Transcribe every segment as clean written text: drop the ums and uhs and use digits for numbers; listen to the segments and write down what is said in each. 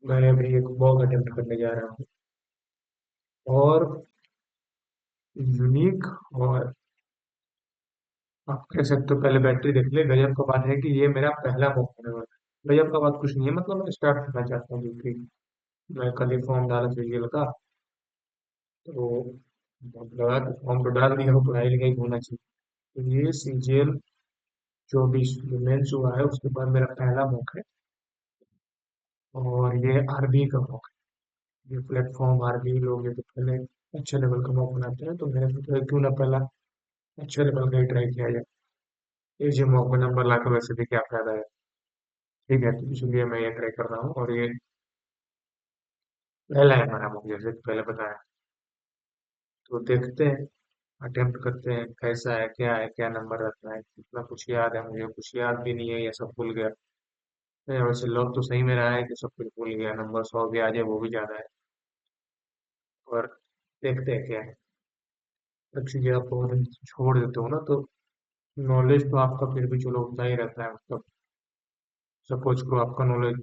मैं अभी एक वॉक अटेम्प्ट करने जा रहा हूँ और यूनिक। और आप कह सकते हो, पहले बैटरी देख ले। गजब का बात है कि ये मेरा पहला वॉक होने वाला है। गजब का बात कुछ नहीं है, मतलब मैं स्टार्ट करना चाहता हूँ क्योंकि मैं कल ही फॉर्म डाला सीजीएल का। तो अब लगा कि फॉर्म तो डाल दिया, हो पढ़ाई लिखाई होना चाहिए। तो ये सीजीएल 24 जो मेंस हुआ है उसके बाद मेरा पहला मॉक है। और ये आरबी का मॉक है। ये प्लेटफॉर्म आरबी लोग ये तो पहले अच्छे लेवल का मॉक बनाते हैं, तो मैंने सोचा क्यों ना पहला अच्छे लेवल का ही ट्राई किया जाए। ये जो मॉक में नंबर ला के वैसे भी क्या फायदा है। ठीक है, तो इसलिए मैं ये ट्राई कर रहा हूँ। और ये पहला है हमारा मॉक, जैसे कि पहले बताया। तो देखते हैं, अटेम्प्ट करते हैं कैसा है, क्या नंबर रहता है। इतना कुछ याद है मुझे, कुछ याद भी नहीं है, ये सब भूल गया। वैसे लॉक तो सही में रहा है कि सब कुछ भूल गया, नंबर 100 भी आ जाए वो भी ज्यादा है। और देखते हैं क्या है। एक चीजें आप बहुत दिन छोड़ देते हो ना, तो नॉलेज तो आपका फिर भी चलो उतना ही रहता है। मतलब सपोज करो आपका नॉलेज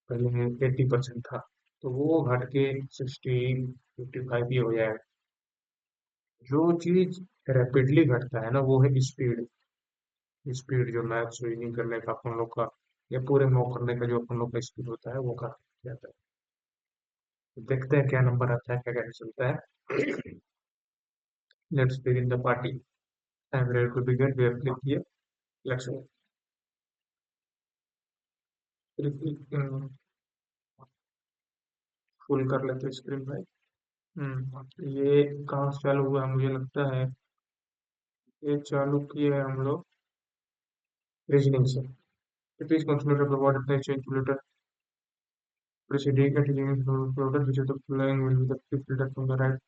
पहले 80% था, तो वो घट के 60, 55 ही हो जाएगा। जो चीज रैपिडली घटता है ना, वो है स्पीड। स्पीड जो मैथ्स रीजनिंग करने का अपन लोग का, या पूरे मॉक करने का जो अपन लोग का स्पीड होता है वो काफी जाता है। तो देखते हैं क्या नंबर आता है, क्या क्या चलता है। Let's begin the party. I am ready to begin. We have click here. Let's full कर लेते हैं स्क्रीन भाई। ये कहाँ से चालू हुआ है? मुझे लगता है ये चालू किए हैं हम लोग रीजनिंग से। इट इज कंसिडर्ड अबाउट इतना change letter preceding at limit floater which is the following will be the fifth letter from the right।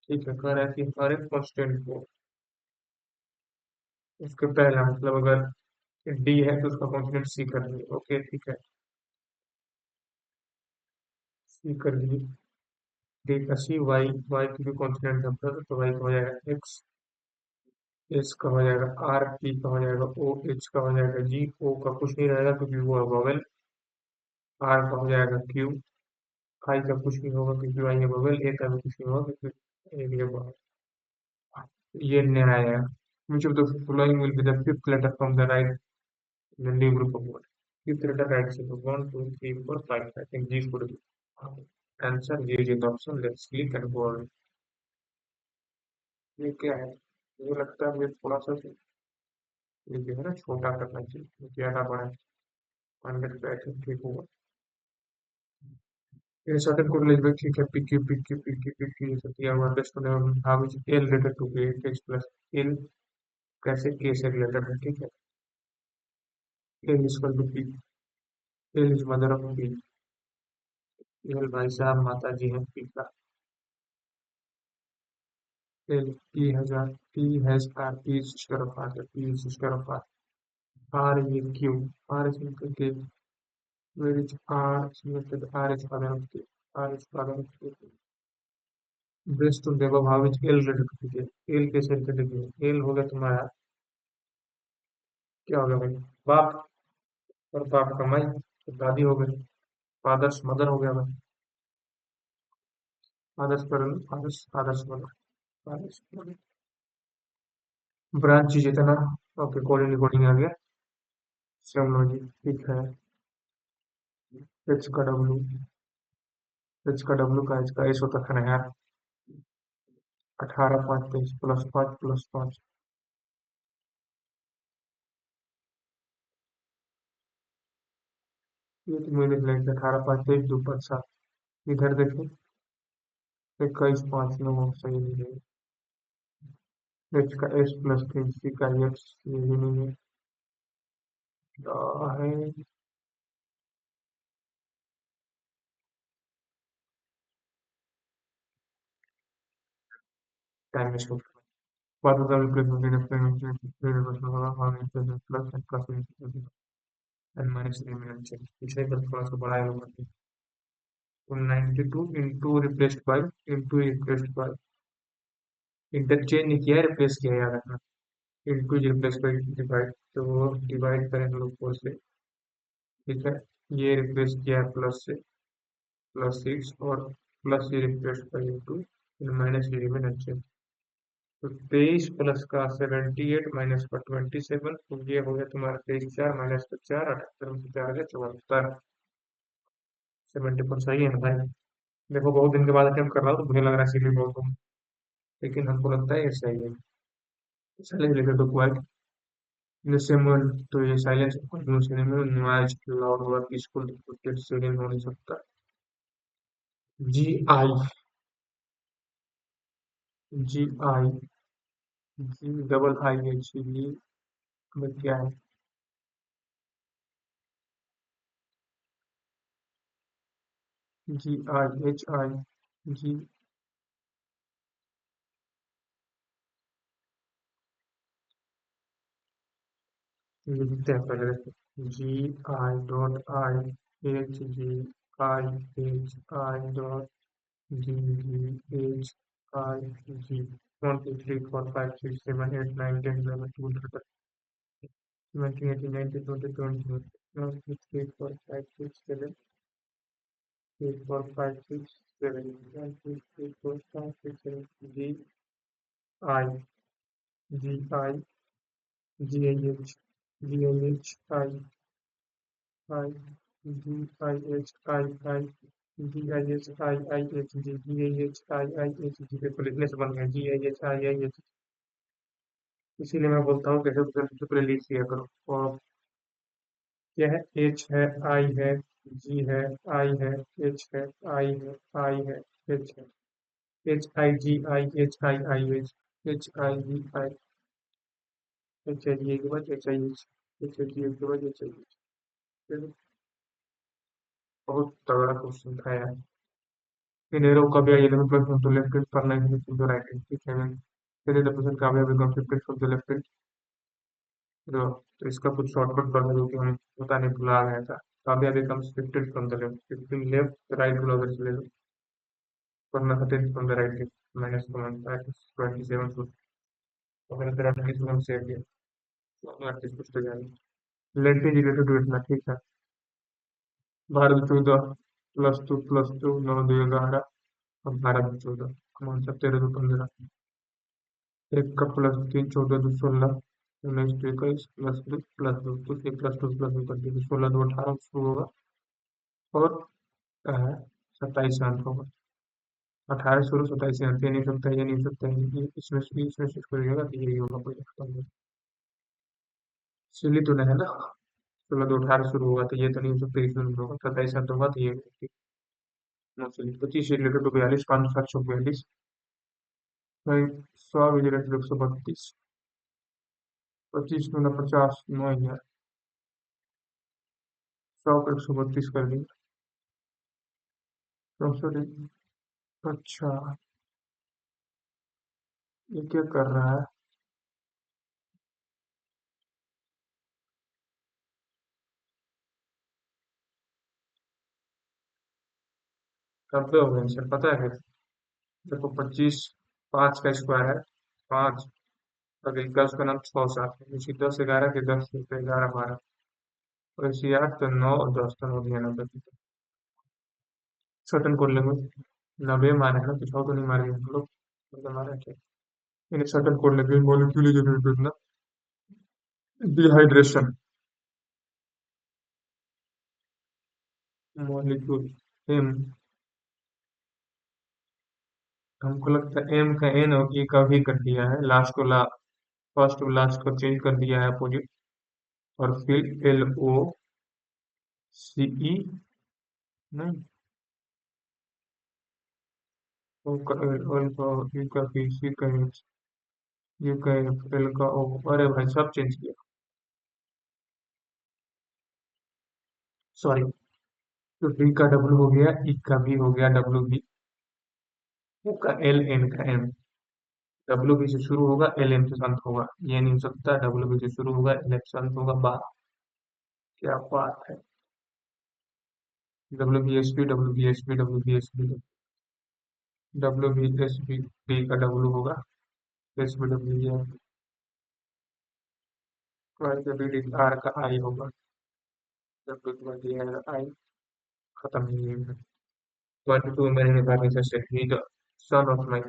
ठीक है, कह रहा है कि हर एक कांस्टेंट को उसके पहला, मतलब अगर डी है तो उसका कॉन्फिडेंस सी कर दी। ओके ठीक है, सी कर दी। डी का सी। वाई, वाई की भी कॉन्फिडेंस नंबर है, तो वाई का हो जाएगा एक्स। एस का हो जाएगा आर। पी का हो जाएगा ओ। एच का हो जाएगा जी। ओ का कुछ नहीं रहेगा क्योंकि वो है वोवेल। आर का हो जाएगा क्यू। आई का कुछ नहीं होगा क्योंकि आई है वोवेल। ए का भी कुछ नहीं होगा क्योंकि ए भी है vowel। ये नया आया। Which of the following will be the fifth letter from the right in the new group of word? Fifth letter right से तो 1 2 3 4 5। I think G should be answer। G is the option। Let's click and go on। ये क्या है? मुझे लगता है मुझे थोड़ा सा ये जो है ना छोटा करना चाहिए, ज्यादा बड़ा 100 पे। आई थिंक ठीक होगा। ये certain code like ठीक है। PQ PQ PQ PQ ये सब दिया हुआ है। Best how is L related to K। H plus L कैसे K से रिलेटेड है? ठीक है। L is equal to P। L is mother of P। केवल भाई साहब माता जी हैं पिता। एल पी हजार। P has R. P is sister of R. P is sister of R. R ये Q. R is equal K. Where is R selected? R is father of K. R is father of K. Best of देव भाव is L related K. L कैसे related? L हो गया तुम्हारा, क्या हो गया भाई? बाप। और बाप का माई तो दादी हो गई। फादर्स मदर हो गया भाई। फादर्स पर father's father's mother. Father's branch जितना। ओके, कोडिंग रिकॉर्डिंग आ गया। सेमोलॉजी ठीक है। एच का डब्ल्यू। एच का डब्ल्यू का एच का एस होता है ना यार। 18 5 23 +5 +5। ये तो मुझे लाइक 18 5 23 2 5 7। इधर देखो, 21 5 9 सही नहीं है। एच का एस प्लस 3 सी का एच ये भी नहीं है। क्या है? टाइम इसको बात होता है replacement plus and plus and minus 3 minute change पिछले पर थोड़ा सा बढ़ाया होगा। तो 92 into replaced by, into replaced by, interchange नहीं किया है, रिप्लेस किया है, याद रखना। इंटू रिप्लेस बाई डिवाइड, तो वो डिवाइड करें हम लोग 4 से। ठीक है। ये रिप्लेस किया है प्लस से, +6, और प्लस ये रिप्लेस का इंटू, माइनस ये रिमेन अच्छे। तो 23 प्लस का 78 माइनस का 27, तो ये हो गया तुम्हारा 23 4 माइनस का 4, 78 में से 4 गया 74। 74 सही है ना भाई? देखो बहुत दिन के बाद अटेम्प्ट कर रहा हूँ तो मुझे लग रहा है सीधी बोल दूँ, लेकिन हमको लगता है ये सही है। चलिए लिखे तो क्वाइट निसेमन, तो ये साइलेंस निसेमन नॉइज लाउड हुआ पीसफुल, सीरियस हो नहीं सकता। GI, GI, GIIH, ये में क्या है? GIHI, जी, ये लिखते हैं पहले। GI.IHGIHI.GGHIG 1 2 3 4 5 6 7 8 9 10 11 12 13 17 18 19 20 21 1 2 3 4 5 6 7 8 4 5 6 7 1 2 3 4 5 6 7 GIH, GIH, GIH, GIH, paper लिखने से बन गया GIH, इसीलिए मैं बोलता हूँ कैसे सबसे पहले लिख लिया करो। और क्या है? H है, I है, G है, I है, H है, I है, H है, HIGI, HIIH, HIGI के बाद HIH, HIGI के बाद HIH। बहुत तगड़ा क्वेश्चन था यार। इन एरो का भी 11 plus from the left hand per 9 minutes into right hand, ठीक है मैम? फिर the person Kavya become shifted from the left hand, तो इसका कुछ शॉर्टकट बता दो कि हमें बताने भुला गया था। Kavya becomes shifted from the left, shifting left right को उधर चले जाओ, वरना 13 from the right hand, minus come on 27 to, अगर तेरा 28 में से गया तो 28 कुछ तो जाएगा। लेट इज रिलेटेड टू इतना, ठीक है? 12 14 +2 +2 9 2 11, और 12 14 कमान 17 2 15, एक का +3 14 2 16, 19 2 21 +2 तो ये +2 कर दीजिए, 16 2 18 शुरू होगा, और 27 से अंत होगा। 18 शुरू 27 से अंत, ये नहीं हो सकता, ये नहीं हो सकता, ये इसमें से इसको जाएगा तो यही होगा, कोई दिक्कत नहीं। सिली तो नहीं है ना? 16 2 18 शुरू होगा तो ये तो नहीं हो सकता, इसमें नहीं होगा, 27 से अंत होगा तो ये नो सिली। 25 रिलेटेड टू 42, 5 7 42, भाई 100 रिलेटेड 132, 25 दूना 50 9 है, 100 को 132 कर दी, 64। अच्छा, ये क्या कर रहा है? कब पे हो गया आंसर पता है कैसे? देखो 25, 5 का स्क्वायर है 5, अगर इनका उसका नाम 6 7 है, इसी 10 11 के 10 तो 11 12, और इसी 8 तो 9 और 10 तो हो गया 90। सर्टन कर लेंगे, 90 मारे है ना, कुछ और तो नहीं मारे हम लोग, मतलब मारा क्या? इन्हें सर्टन कर लेंगे, मॉलिक्यूल जनरेट करना, डिहाइड्रेशन, मॉलिक्यूल एम, हमको लगता है एम का एन और ई का भी कर दिया है, लास्ट को फर्स्ट और लास्ट को चेंज कर दिया है अपोजिट, और फिर LOCE, नहीं, ओ का एल, एल का ई का पी, सी का एच, ये का एफ, एल का ओ, अरे भाई सब चेंज किया, सॉरी। तो डी का डब्ल्यू हो गया, ई का भी हो गया डब्ल्यू बी, ओ का एल, एन का एम, डब्ल्यू बी से शुरू होगा एल एम से अंत होगा, ये नहीं हो सकता, डब्ल्यू बी से शुरू होगा एल एफ से अंत होगा, बात, क्या बात है? WBSP, WBSP, डी का डब्ल्यू होगा, SBW, आर का आई होगा। जब भी तुम्हें दिया है आई खत्म नहीं है 22 men in the Pakistan state. He the son of my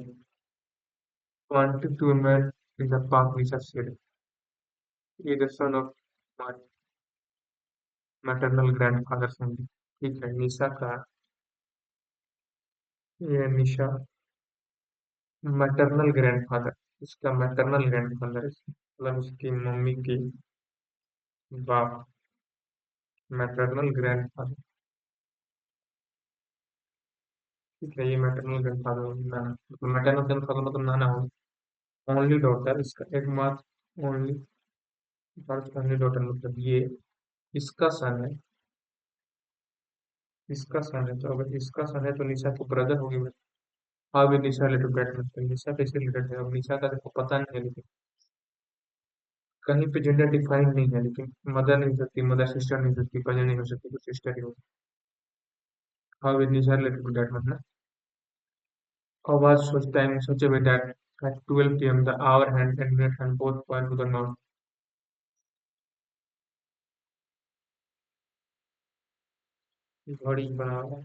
22 men in the Pakistan state. He is the son of my maternal grandfather only. ठीक है निशा का ये निशा मैटरनल ग्रैंडफादर इसका मैटरनल ग्रैंडफादर मतलब उसकी मम्मी की बाप मैटरनल ग्रैंडफादर ठीक है ये मैटरनल ग्रैंडफादर नाना मैटरनल ग्रैंडफादर मतलब नाना हो ओनली डॉटर इसका एकमात्र ओनली बर्थ ओनली डॉटर मतलब ये इसका सन है इसका सन है तो अगर इसका सन है तो निशा तो ब्रदर होगी how will Nisha related that मतलब निशा कैसे रिलेटेड है अब निशा का देखो पता नहीं है लेकिन कहीं पे जेंडर डिफाइन नहीं है लेकिन मदर नहीं हो सकती मदर सिस्टर नहीं हो सकती कजन नहीं हो सकती तो सिस्टर ही होगी how will Nisha related that मतलब आवाज सोच टाइम सोचे बेटा at 12 p.m. the hour hand and minute hand both point to the north घड़ी बना रहा है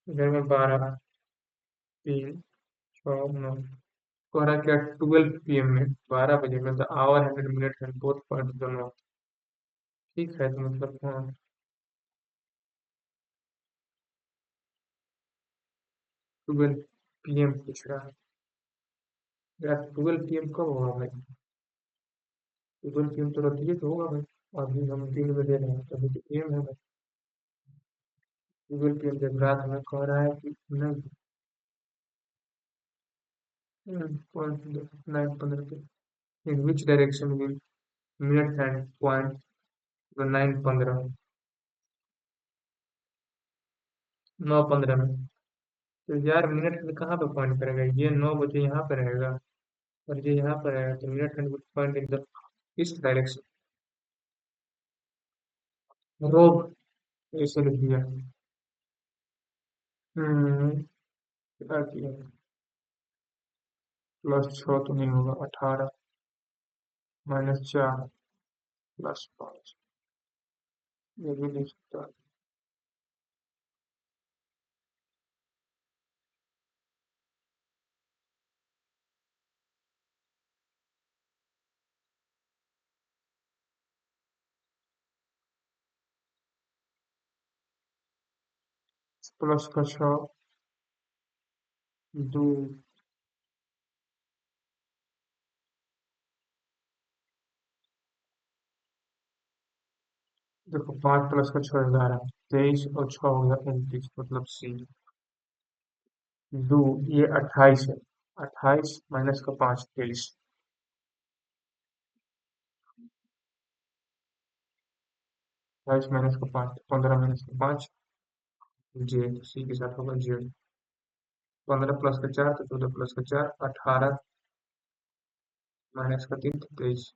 इधर में 12 3 6 9 कह रहा क्या 12 p.m. में 12 बजे में the hour 100 minute and both point to the north ठीक है तो मतलब हाँ 12 p.m. पूछ रहा है यार 12 p.m. कब होगा भाई 12 p.m. तो रतिये तो होगा भाई अभी हम 3 बजे दे रहे हैं तो अभी तो पीएम है भाई 12 p.m. जब रात में कह रहा है कि नहीं पॉइंट 9:15 पे in which direction will minute and point 9:15 9:15 में तो यार मिनट में कहाँ पे पॉइंट करेगा ये 9 बजे यहाँ पे रहेगा और ये यहाँ पर रहेगा तो minute and point in the east direction रोब ऐसे लिख दिया क्या किया +6 तो नहीं होगा 18 -4 +5 ये भी नहीं सकता प्लस का 6 दो देखो 5 + 6 11 23 और 6 हो गया 29 मतलब सी दो ये 28 है 28 -5 23 28 -5 15 -5 जेड सी के साथ होगा जेड 15 + 4 तो 14 + 4 18 -3 तो 23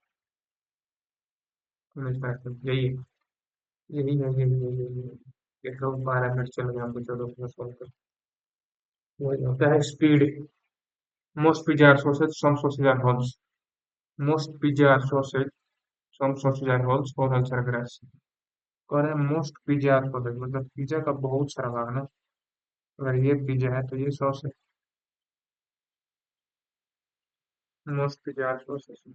यही है यही है देखो 12 मिनट चल गए हमको चलो अपना सॉल्व कर वही होता है speed most pizza sausage some sausage are holes most pizza sausage some sausage are holes और अल्सर ग्रेस कह रहे हैं मोस्ट पिज्जा सॉसेज मतलब पिज्जा का बहुत सारा भाग ना अगर ये पिज्जा है तो ये सॉस है मोस्ट पिज्जा सॉसेज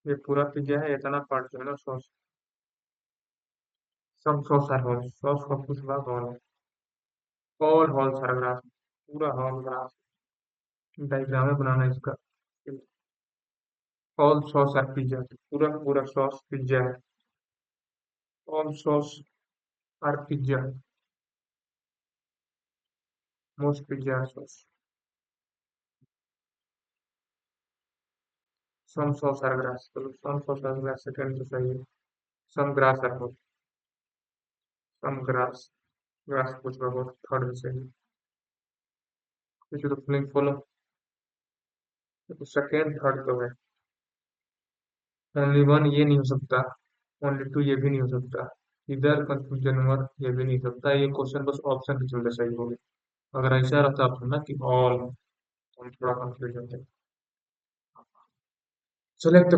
ये पूरा पिज्जा है इतना पार्ट जो है ना sauce some sauce are holes sauce का कुछ भाग और है ऑल होल्स आर ग्रास पूरा होल ग्रास डायग्राम है बनाना इसका ऑल सॉस आर पिज्जा पूरा पूरा सॉस पिज्जा है all sauce are pizza most pizza sauce some sauce are grass चलो some sauce are grass second तो सही है some grass are hole some grass grass कुछ बहुत थर्ड में सही तो फीलिंग फॉलो तो सेकंड थर्ड तो है ओनली वन ये नहीं हो सकता ओनली टू ये भी नहीं हो सकता इधर कंफ्यूजन वर्ड ये भी नहीं हो सकता ये क्वेश्चन बस ऑप्शन के चलते सही हो गया अगर ऐसा रहता तो ना कि ऑल हम थोड़ा कंफ्यूज होते select the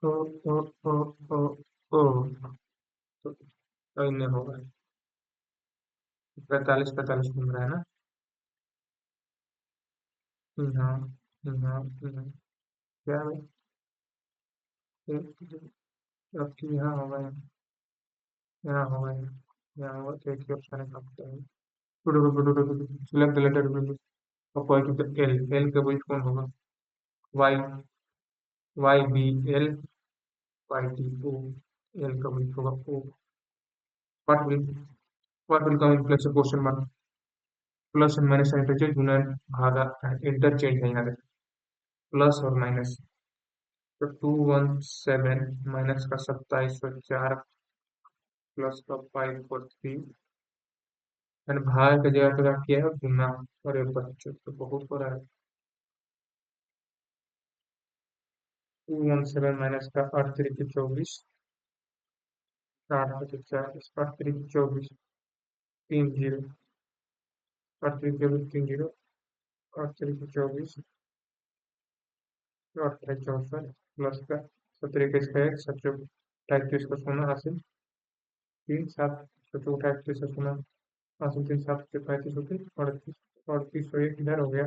oh, oh, oh, oh, oh. तो तो इनमें होगा 45 45 घूम रहा है ना। हाँ हाँ हाँ। क्या है? आपकी यहाँ होगा, यहाँ होगा, यहाँ होगा, तो एक ही ऑप्शन है आपका। Select the letter opposite to L, L के अपोजिट कौन होगा? Y, Y B L, Y T O, L का अपोजिट होगा O. What will what will come in place of question mark? Plus and minus interchange, गुणन भागा interchange है यहाँ पे, प्लस और माइनस। तो 217 माइनस का 2704 प्लस का 543 एंड भाग का जगह पे क्या किया है? गुना। अरे बच्चों तो बहुत हो रहा है। 217 माइनस का 8 3 24, 8 25 8 3 24, 3 0, 8 3 24 3 0, 8 3 24, 8 3 64 प्लस का 17 21 का 1 7 28 का सोना हासिल, 3 7 7 28 का सोना हासिल, 3 7 35 होते 38, 38 इधर हो गया।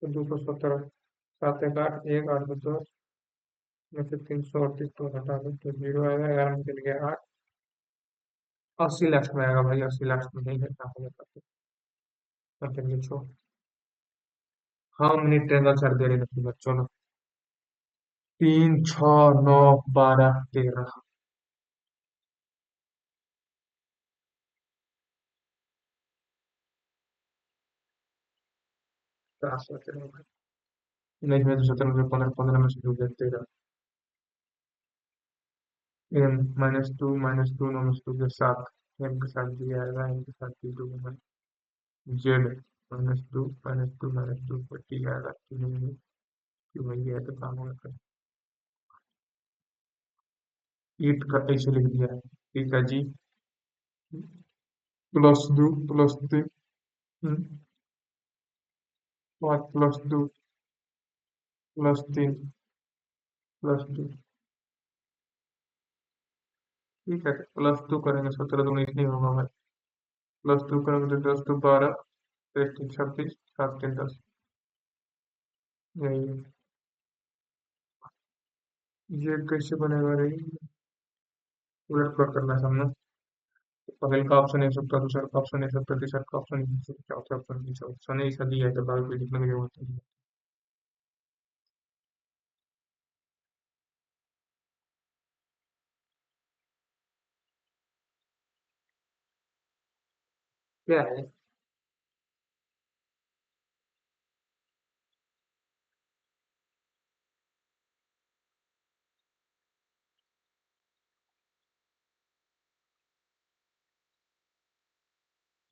तो 217, 7 1 8 1 8 2 में से 338 तो हटा दो तो जीरो आएगा, 11 में चल गया 8। 80 लास्ट में आएगा भाई, 80 लास्ट में नहीं है, क्या हो जाता है। चलिए छोड़। हाँ मिनट ट्रेंगल सर दे रहे थे बच्चों ने। 3 6 9 12 13। क्या सोच रहे हो भाई? नहीं मैं तो सोच रहा हूँ 15 15 में से दो देते रहा। एम -2 -2 के साथ, एम के साथ भी आएगा, एम के साथ भी दो है। जेड -2 पर टी आएगा, टी नहीं, टी वही है तो काम होगा। ईट का ऐसे लिख दिया है, ठीक है जी। +2 +3, 5 + 2 +3 +2। ठीक है, +2 करेंगे, 17 दूनी नहीं होगा भाई। +2 करेंगे तो 10 2 12, 3 3 36, 7 3 10। यही है। ये कैसे बनेगा रे? उलट पुलट करना है हमने। पहले का ऑप्शन नहीं सकता, दूसरा का ऑप्शन नहीं सकता, तीसरा का ऑप्शन नहीं सकता, चौथा ऑप्शन नहीं सकता, ऑप्शन ही सही है तो बाद में लिखने की जरूरत नहीं है। क्या है?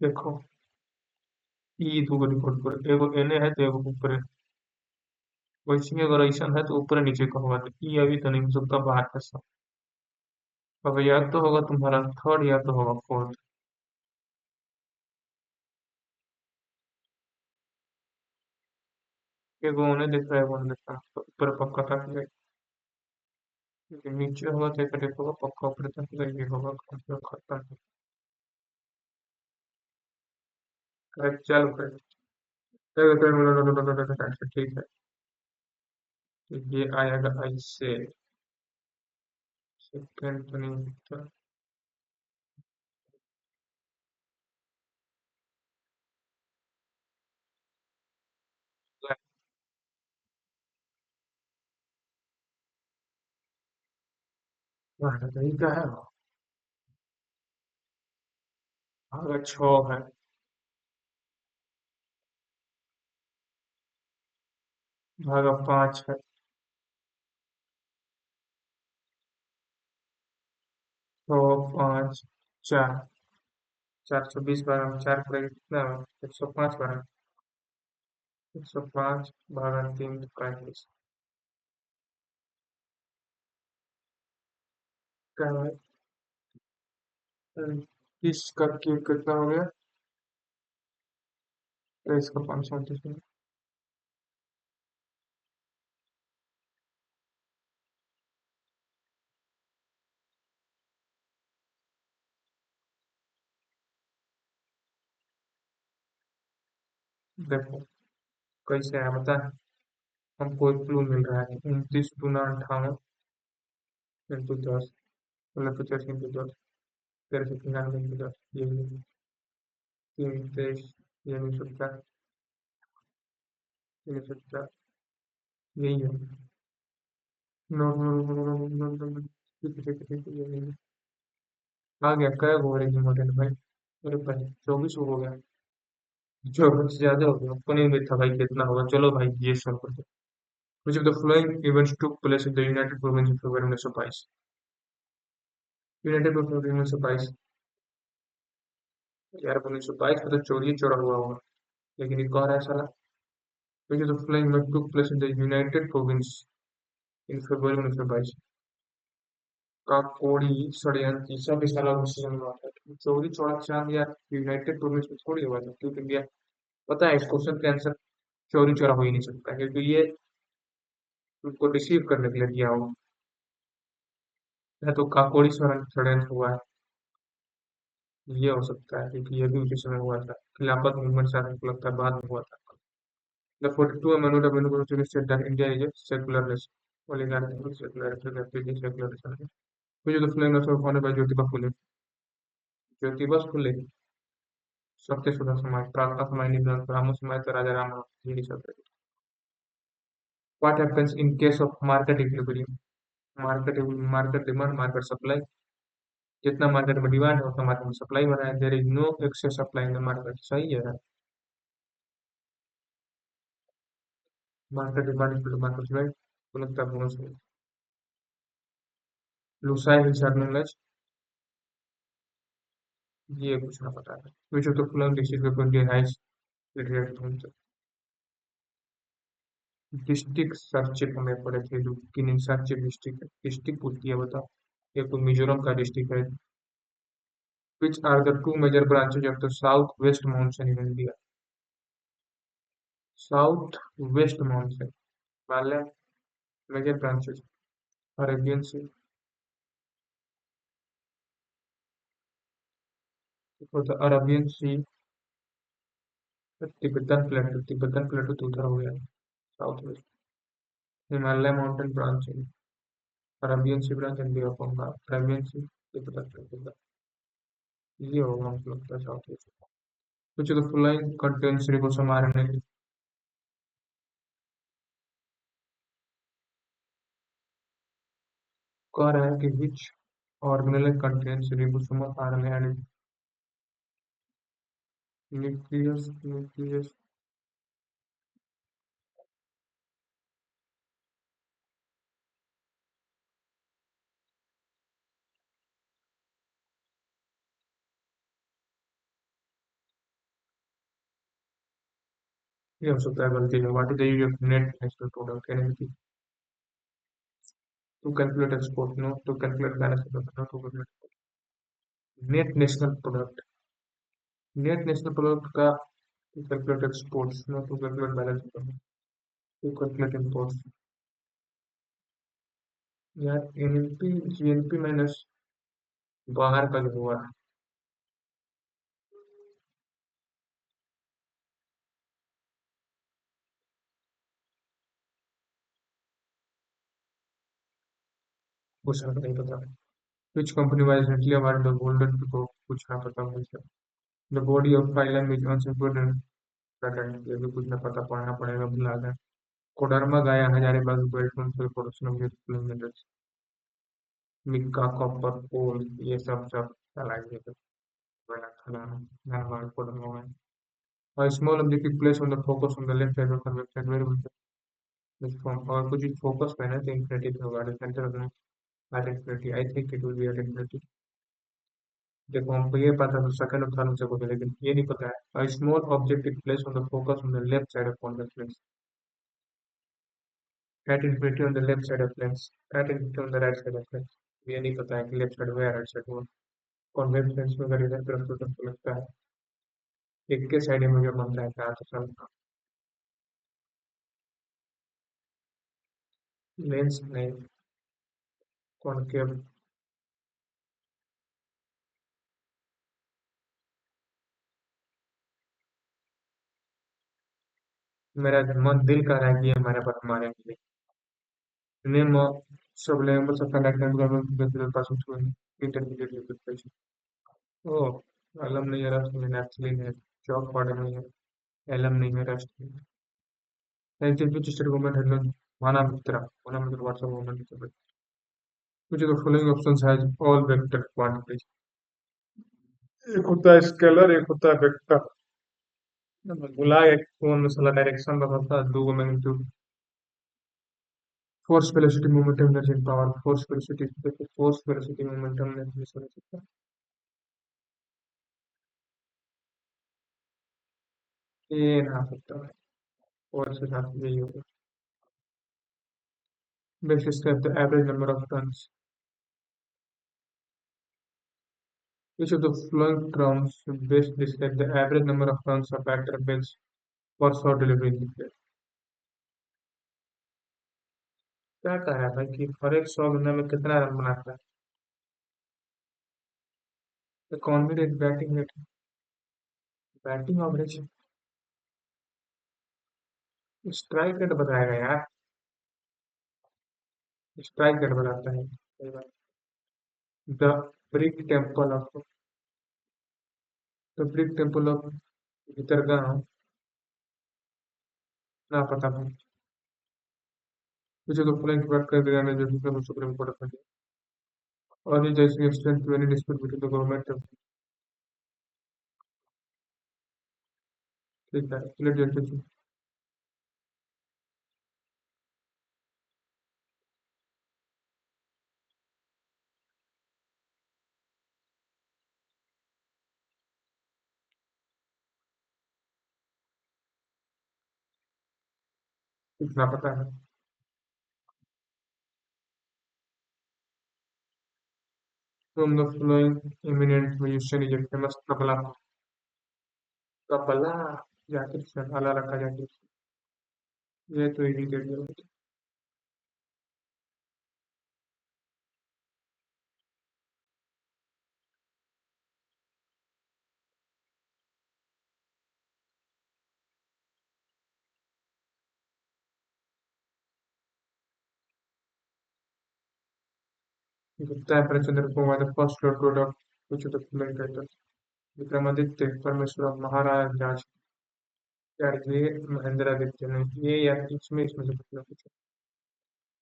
देखो, ई दो को रिकॉर्ड करो, एगो एने है तो एगो ऊपर है। वैसे ही अगर ऐसा है तो ऊपर नीचे का होगा, तो ई अभी तो नहीं हो सकता बाहर का सब। अब या तो होगा तुम्हारा थर्ड या तो होगा फोर्थ। एगो उन्हें दिख रहा है, वो नहीं दिख रहा, तो ऊपर पक्का था कि नीचे होगा तो एक होगा पक्का, ऊपर था कि ये होगा खत्म। करेक्ट, चलो फिर। ठीक है, तो ये आएगा ऐसे। सेकंड तो नहीं होता। यही का है। भागा 6 है। भागा 5 है। 6 5 4। 4 24 12 4 करेंगे कितना? 105 12। 105 भागा 3 तो 35। क्या है? 30 का क्यूब कितना हो गया? 23 का 529। देखो कैसे है बता। हमको एक क्लू मिल रहा है कि 29 दूना 58 इंटू 10, मतलब 50 इंटू 10, 1393 इंटू 10, ये 3 23, ये नहीं सकता, ये नहीं सकता, यही है। No no no no no no no no, ठीक है ठीक है ठीक है, ये नहीं है। आ गया क्या हो रही है भाई। अरे भाई 24 हो गया, 24 से ज्यादा हो गया, आपको नहीं देखा भाई कितना होगा। चलो भाई ये सॉल्व करते हैं। Which of the following events took place in the United Province in February 1922? United province 1922, यार 1922 में तो चोरी चोरा हुआ होगा, लेकिन एक और है साला। Which of the following events took place in the United Province in February 1922? Kakodi षड्यंत्र सब इस साला उसी में हुआ था। चोरी चोरा चांद यार यूनाइटेड प्रोविंस में थोड़ी हुआ था, क्योंकि इंडिया, पता है इस क्वेश्चन का आंसर चोरी चोरा हो ही नहीं सकता, क्योंकि ये उनको रिसीव करने के लिए दिया हो। या तो काकोड़ी षड्यंत्र हुआ है, ये हो सकता है, क्योंकि ये भी उसी समय हुआ था। खिलाफत मूवमेंट शायद हमको लगता है बाद में हुआ था। The 42 Amendment of Universal Studies said that India is a secular nation. Oligarchical, secular, refugee, secular nation. Which of the following was founded by Jyotiba Phule? Jyotiba Phule, Satyashodhak Samaj, प्रार्थना समाज, निबंध ब्राह्मण समाज, राजा राम जी सब। What happens in case of market equilibrium? Market demand, market supply. जितना market में demand है उतना मार्केट में सप्लाई हो रहा है। There is no excess supply in the market, सही है। Market demand equal to market supply, गुणवत्ता दोनों से। लुसाई हिल सर्नुलेज, ये कुछ ना पता है। Which of the following district represent highest literate district Serchhip हमें पड़े थे, जो किन सर्चिप डिस्ट्रिक्ट डिस्ट्रिक्ट पूछती है बताओ। ये तो मिजोरम का डिस्ट्रिक्ट है। Which are the two major branches of the south west monsoon in India? South west monsoon वाले major branches, Arabian sea, Arabian sea, Tibetan plateau तो उधर हो गया south west. Himalaya mountain branch, Arabian sea branch, India होगा Arabian sea, Tibetan plateau, ये होगा मुझे लगता है साउथ वेस्ट। कुछ तो फुलाइन कंटेंट्स रिबोसोम आरएनए, कह रहा है कि which organelle contents ribosome RNA and nucleus nucleus. ये हो सकता है गलती है। What is the use of net national product NNP? To calculate export, no. To calculate balance, no. To calculate net national product, net national product का to calculate exports, no. To calculate balance, to calculate imports. यार NNP GNP minus बाहर का जो हुआ है, वो sir नहीं पता। Which company was recently awarded the golden को, कुछ ना पता मुझे। The body of phylum is uncertain pattern, ये भी कुछ ना पता, पढ़ना पड़ेगा, भुला गया। Koderma Gaya Hazaribagh belt for production of useful minerals, mica copper coal, ये सब चला गया तो बड़ा खराब धनबाद कोडरमा में। और small objective place on the focus on the left side of convex side where will form, और कुछ फोकस पे है ना तो इंफिनिटी होगा centre of at infinity, I think it will be at infinity. देखो हमको ये पता था सेकंड और थर्ड से बोले, लेकिन ये नहीं पता है। Small object is place on the focus on the left side of convex lens at infinity on the left side of lens, at infinity on the right side of lens. ये नहीं पता है कि लेफ्ट साइड हुआ है right side हुआ। Convex lens में अगर इधर तरफ तो तुमको लगता है एक के साइड में मुझे बनता है क्या तो सब लेंस नहीं, कॉनकेव। मेरा मन दिल कर रहा है कि हमारे पर हमारे लिए नेम सबले सब कनेक्टेड गवर्नमेंट पास इंटरमीडिएट एजुकेशन ओ अलम नहीं है राष्ट्र में एक्चुअली है जॉब पढ़ नहीं है एलम नहीं है राष्ट्र में Scientific registered government headline Mana Mitra WhatsApp government which of the following options has all vector quantities एक होता है स्केलर एक होता है वेक्टर बुला एक कौन मसला डायरेक्शन बताता है दो magnitude force velocity momentum energy power force velocity momentum energy से सकता है ये ना सकता है फोर्स के साथ यही होगा best describe the average number of turns which of the following terms best describe the average number of turns of actor bells for short delivery in the क्या कह रहा है भाई कि हर एक 100 में कितना रन बनाता है तो कौन भी rate batting average strike rate बताएगा यार स्ट्राइक रेट बताता है सही बात the brick temple of Bhitargaon ना पता था मुझे तो फॉलोइंग बात कर दिया ने जो सुप्रीम कोर्ट ऑफ इंडिया और ये जैसे extend to any dispute between the government ठीक है लेट जस्टिस इतना पता है from the flowing eminent musician is a famous tabla Zakir Khan Alla Rakha Zakir ये तो इजी दे दिया Gupta Premchandra Kumar the first lord product कुछ the flowing title Vikramaditya Parmeshwar Maharaj राज यार ये महेंद्रादित्य नहीं ये यार इसमें से कुछ ना कुछ है।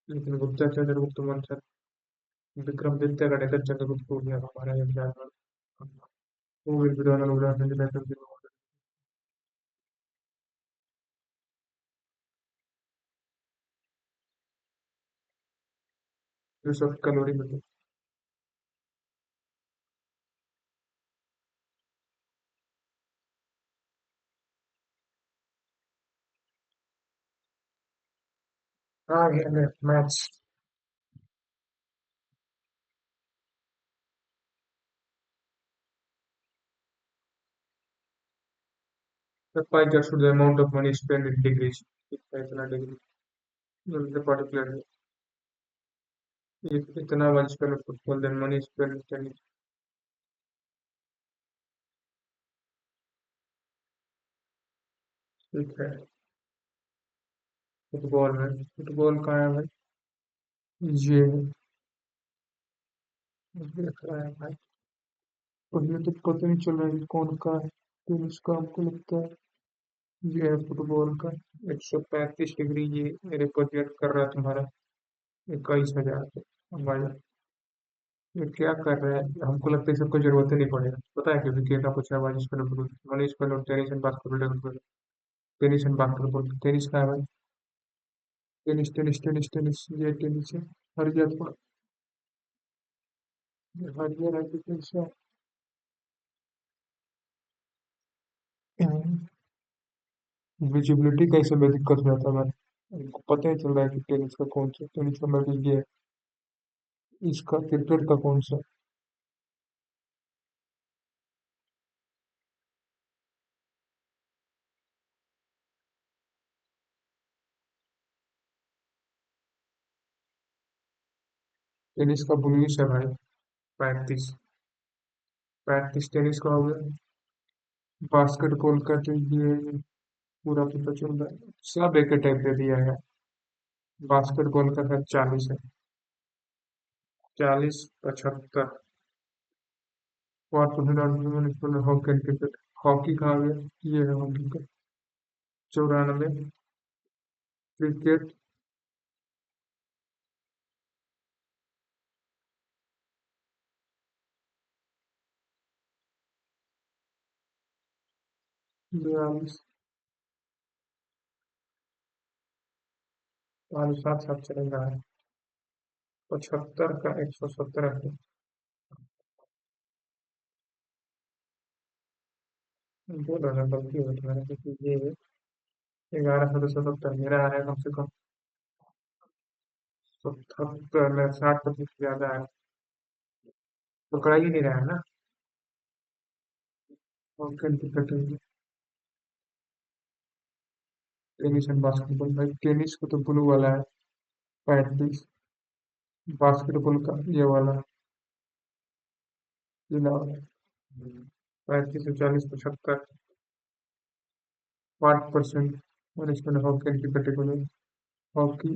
लेकिन गुप्ता चंद्रगुप्त मौर्य विक्रमादित्य का डेकर चंद्रगुप्त हो गया हमारा ये जान वो will be done on the back of the use of calorimeter. Ah, yeah, maths. The pie chart shows the amount of money spent in degrees. इतना डिग्री the particular इतना one spend football then money spend tennis ठीक है football कहाँ है भाई ये देख रहा है भाई और ये तो पता नहीं चल रहा है कि कौन का है टेनिस का हमको लगता है ये है फुटबॉल का 135 डिग्री ये रिप्रेजेंट कर रहा है तुम्हारा 21,000 भाई ये क्या कर रहा है हमको लगता है सबको जरूरत ही नहीं पड़ेगा पता है क्योंकि क्या पूछ रहा है मनीष पर मनीष पर tennis and basketball tennis and basketball tennis का है भाई टेनिस ये टेनिस है हरियर हरियर है टेनिस है विजिबिलिटी कैसे में दिक्कत हो जाता है भाई हमको पता ही चल रहा है कि टेनिस का कौन सा टेनिस का मेडल ये है इसका क्रिकेट का कौन सा टेनिस का 19 है भाई 35 टेनिस का हो गया बास्केटबॉल का तो ये है पूरा पता चल रहा है, सब एक टाइप दे दिया है। बास्केटबॉल का है 40 है। 40, 75। Hockey and cricket. हॉकी कहाँ गया, ये है हॉकी का। 94। क्रिकेट। 42। और साथ साथ चलेगा है। 75 का 117 है। बोलो ना, गलती हो तुम्हारे से, क्योंकि ये 1177 मेरा आ रहा है कम से कम। 77 में 60% ज्यादा है। पकड़ा ही नहीं रहा है ना। और क्या दिक्कत है। टेनिस एंड बास्केटबॉल, भाई टेनिस को तो ब्लू वाला है 35। बास्केटबॉल का ये वाला पीला वाला। 35 से 40, 75। 5%। और इसमें हॉकी की कैटेगरी। हॉकी।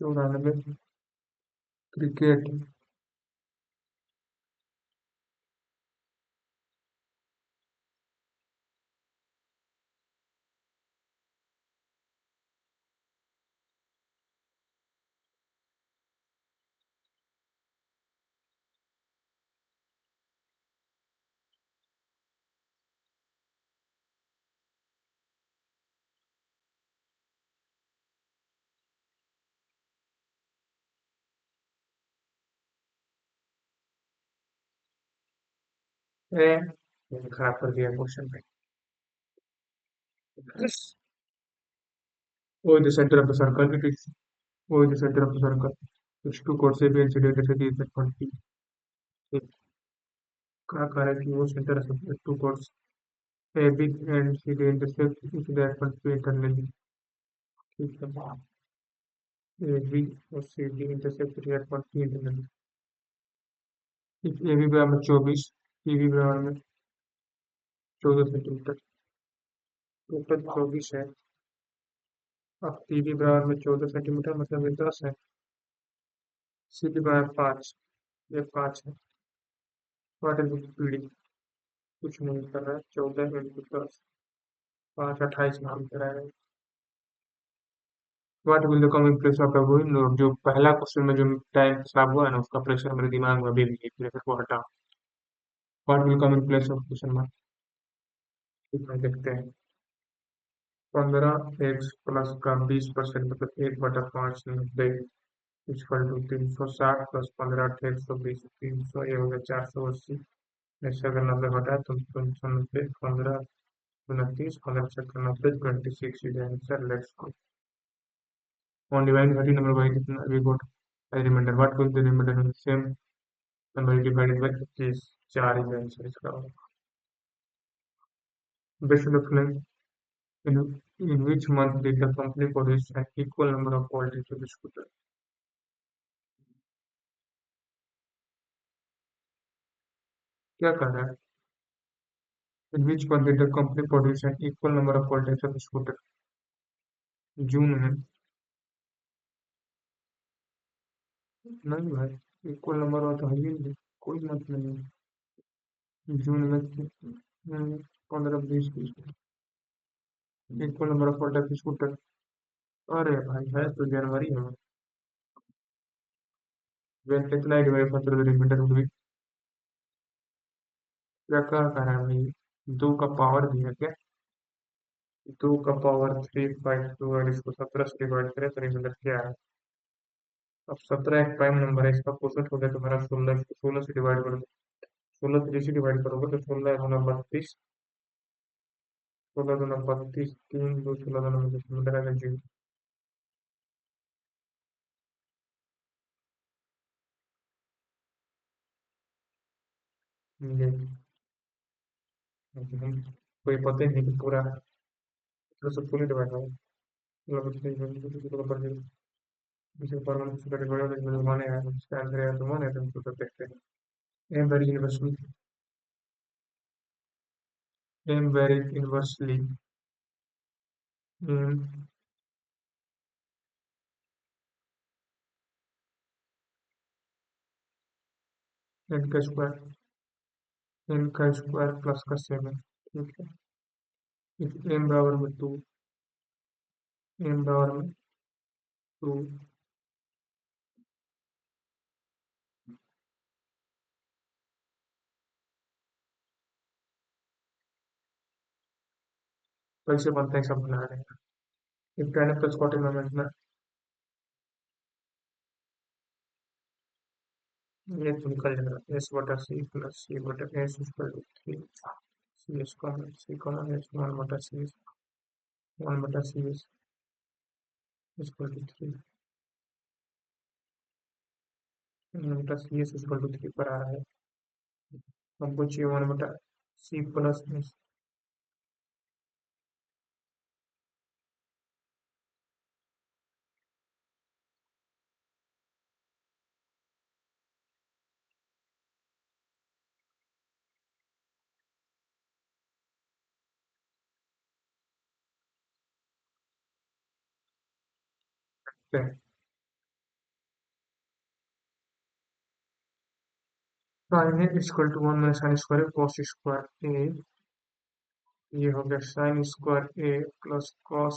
94। क्रिकेट। ए, मैंने खराब कर दिया क्वेश्चन पे। वो the centre of the circle it is. वो the centre of the circle it's two course A B and C D जैसे कि इज पॉइंट। क्या कह रहा है कि वो centre of two course A B and C D intersect if that point पे इंटरनली। ठीक है। ए बी और C D intersect that point पे इंटरनली। ए बी बराबर 24। सी बी बराबर में 14 सेंटीमीटर। टोटल 24 है। अब सी बी बराबर में 14 सेंटीमीटर, मतलब ये 10 है। सी बी बराबर 5। ये 5 है। What is speed. कुछ नहीं कर रहा है। 14 × 10। 5, 28 सेंटीमीटर आएगा। What will the coming press of a wind. जो पहला क्वेश्चन में जो टाइम हिसाब हुआ है ना, उसका प्रेशर मेरे दिमाग में अभी भी है, प्रेशर को हटा। What will come in place of question mark. ठीक है, देखते हैं। 15x प्लस का 20%, मतलब 1/5, 360 प्लस 15 × 120, 300, ये हो गया 480। ऐसे अगर 90 घटाए तो 390। 15, 29, 15×6 = 90, 26 is the answer. Let's go. On dividing 30 number by कितना we got a remainder. What will the remainder of the same number divided by 25? 4 is the answer इसका। Best of the following. In which month did the company produce an equal number of quality to the scooter? क्या कर रहा है? In which month did the company produce an equal number of quality to the scooter? जून में। नहीं भाई, equal number हो तो है ही नहीं। कोई मत नहीं है। जून में 15, 20, 30। Equal number of quarter scooter. अरे भाई, है तो जनवरी में। वेन कितना ही डिवाइड 15 मीटर हुई। क्या क्या कर रहा है भाई। 2 का पावर भी है क्या। 2 का पावर 3/2, और इसको 17 से डिवाइड करें तो रिमाइंडर क्या है। अब 17 एक प्राइम नंबर है, इसका 64 हो गया, तुम्हारा 16, इसको 16 से डिवाइड करो। 16 से जैसे डिवाइड करोगे तो 16×2 = 32। 16×2 = 32, 3 2 16 मिलेगा जीरो। ये हम कोई पता ही नहीं कि पूरा तो सब फुली डिवाइड होगा। मतलब इसके परमानेंट से डिवाइड होने में माने है, इसका आंसर है तो माने तो देखते हैं। Am very universal. m varies inversely in n का स्क्वायर प्लस का 7। ठीक है। इफ m बराबर में 2, m बराबर में 2, कैसे बनता है सब बना रहे हैं। इफ tan प्लस कॉट में ये तो निकल जाएगा एस बटा सी प्लस सी बटा S equal to 3 C S common S 1 बटा सी एस इक्वल टू 3 1 बटा सी एस इक्वल टू 3 पर आ रहा है। हमको चाहिए 1 बटा C plus S. Sine A equal to 1 minus sine square cos square A. ये हो गया sine square A plus cos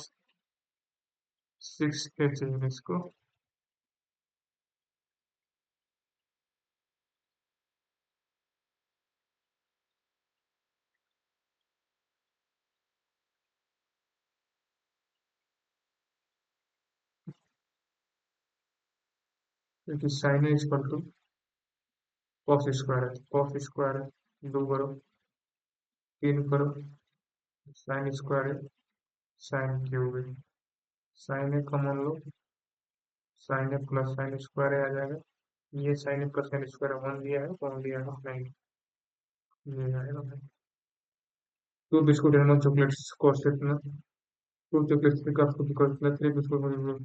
6 A चाहिए इसको। क्योंकि sine A equal to cos square है 2 करो 3 करो साइन स्क्वायर है साइन क्यूब है। साइन ए कॉमन लो sine A plus sine square आ जाएगा। ये sine A plus sine square 1 दिया है कौन दिया है 9 ये आएगा भाई। 2 बिस्कुट एंड 1 चॉकलेट कॉस्ट इतना 2 चॉकलेट 3 कप की cost 3 biscuit